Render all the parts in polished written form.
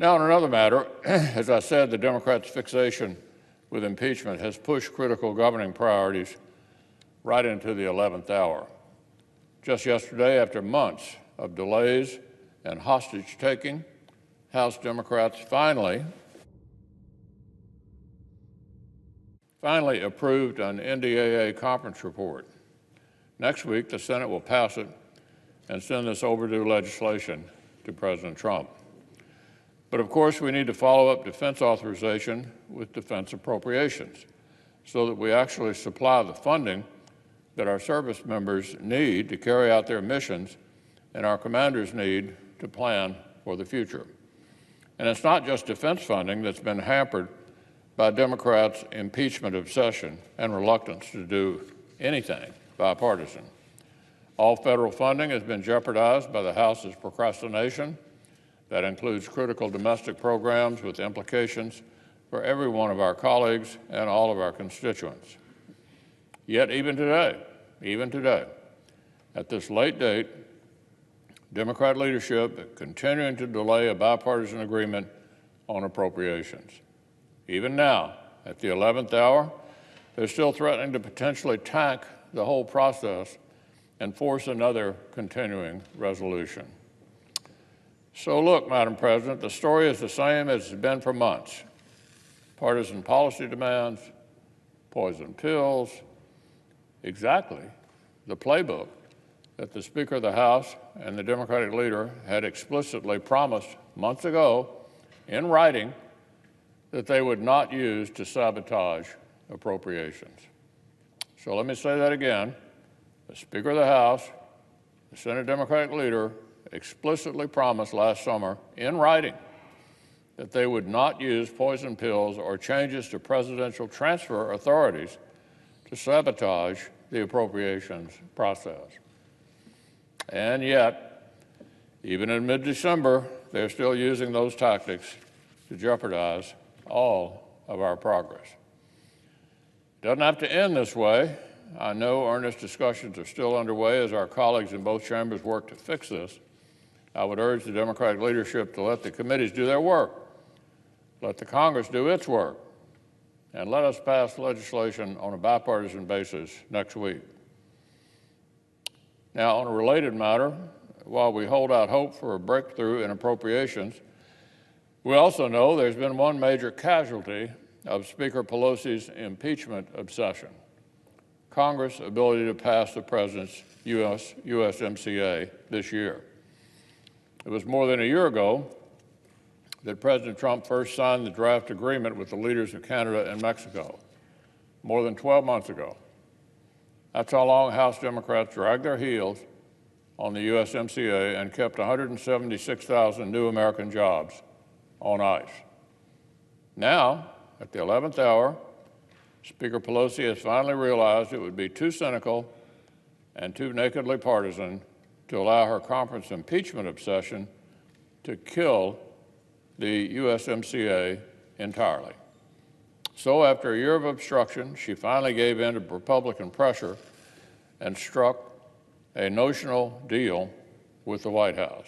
Now, on another matter, as I said, the Democrats' fixation with impeachment has pushed critical governing priorities right into the 11th hour. Just yesterday, after months of delays and hostage-taking, House Democrats finally approved an NDAA conference report. Next week, the Senate will pass it and send this overdue legislation to President Trump. But of course, we need to follow up defense authorization with defense appropriations so that we actually supply the funding that our service members need to carry out their missions and our commanders need to plan for the future. And it's not just defense funding that's been hampered by Democrats' impeachment obsession and reluctance to do anything bipartisan. All federal funding has been jeopardized by the House's procrastination. That includes critical domestic programs with implications for every one of our colleagues and all of our constituents. Yet even today, at this late date, Democrat leadership is continuing to delay a bipartisan agreement on appropriations. Even now, at the 11th hour, they're still threatening to potentially tank the whole process and force another continuing resolution. So look, Madam President, the story is the same as it's been for months. Partisan policy demands, poison pills, exactly the playbook that the Speaker of the House and the Democratic leader had explicitly promised months ago in writing that they would not use to sabotage appropriations. So let me say that again. The Speaker of the House, the Senate Democratic leader, explicitly promised last summer in writing that they would not use poison pills or changes to presidential transfer authorities to sabotage the appropriations process. And yet, even in mid-December, they're still using those tactics to jeopardize all of our progress. It doesn't have to end this way. I know earnest discussions are still underway as our colleagues in both chambers work to fix this. I would urge the Democratic leadership to let the committees do their work, let the Congress do its work, and let us pass legislation on a bipartisan basis next week. Now, on a related matter, while we hold out hope for a breakthrough in appropriations, we also know there's been one major casualty of Speaker Pelosi's impeachment obsession: Congress' ability to pass the president's USMCA this year. It was more than a year ago that President Trump first signed the draft agreement with the leaders of Canada and Mexico, more than 12 months ago. That's how long House Democrats dragged their heels on the USMCA and kept 176,000 new American jobs on ice. Now, at the 11th hour, Speaker Pelosi has finally realized it would be too cynical and too nakedly partisan to allow her conference impeachment obsession to kill the USMCA entirely. So after a year of obstruction, she finally gave in to Republican pressure and struck a notional deal with the White House.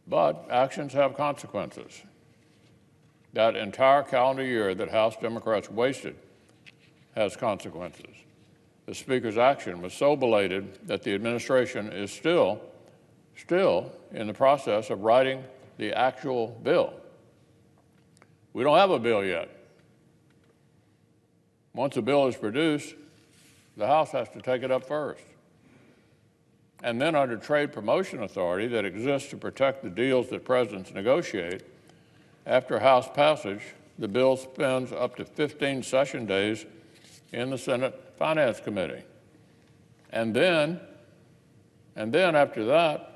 But actions have consequences. That entire calendar year that House Democrats wasted has consequences. The Speaker's action was so belated that the administration is still in the process of writing the actual bill. We don't have a bill yet. Once a bill is produced, the House has to take it up first. And then under trade promotion authority that exists to protect the deals that presidents negotiate, after House passage, the bill spends up to 15 session days in the Senate Finance Committee. And then after that,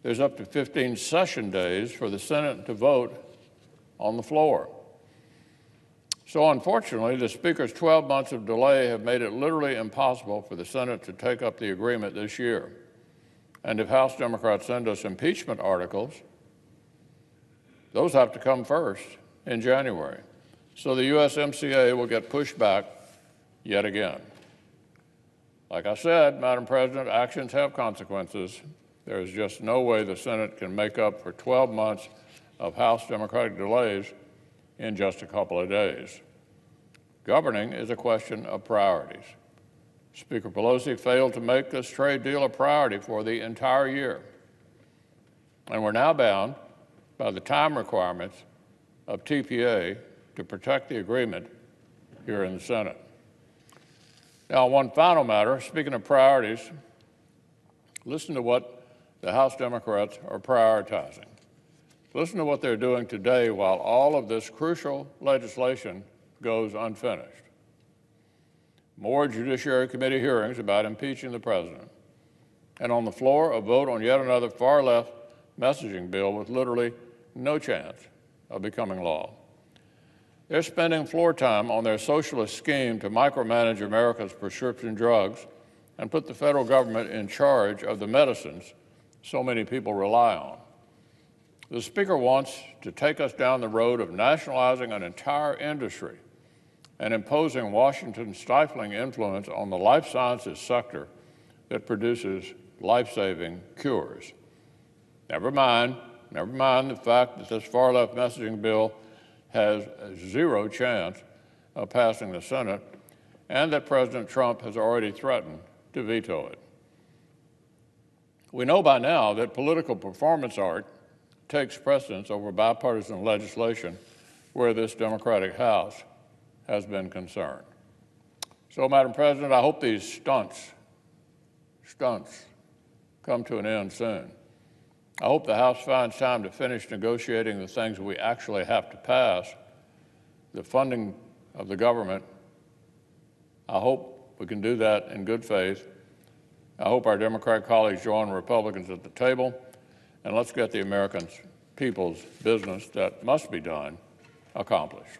there's up to 15 session days for the Senate to vote on the floor. So unfortunately, the Speaker's 12 months of delay have made it literally impossible for the Senate to take up the agreement this year. And if House Democrats send us impeachment articles, those have to come first in January. So the USMCA will get pushed back yet again. Like I said, Madam President, actions have consequences, there is just no way the Senate can make up for 12 months of House Democratic delays in just a couple of days. Governing is a question of priorities. Speaker Pelosi failed to make this trade deal a priority for the entire year, and we're now bound by the time requirements of TPA to protect the agreement here in the Senate. Now, one final matter, speaking of priorities, listen to what the House Democrats are prioritizing. Listen to what they're doing today while all of this crucial legislation goes unfinished. More Judiciary Committee hearings about impeaching the president. And on the floor, a vote on yet another far-left messaging bill with literally no chance of becoming law. They're spending floor time on their socialist scheme to micromanage America's prescription drugs and put the federal government in charge of the medicines so many people rely on. The Speaker wants to take us down the road of nationalizing an entire industry and imposing Washington's stifling influence on the life sciences sector that produces life-saving cures. Never mind the fact that this far-left messaging bill has zero chance of passing the Senate and that President Trump has already threatened to veto it. We know by now that political performance art takes precedence over bipartisan legislation where this Democratic House has been concerned. So, Madam President, I hope these stunts come to an end soon. I hope the House finds time to finish negotiating the things we actually have to pass, the funding of the government. I hope we can do that in good faith. I hope our Democratic colleagues join Republicans at the table, and let's get the American people's business that must be done accomplished.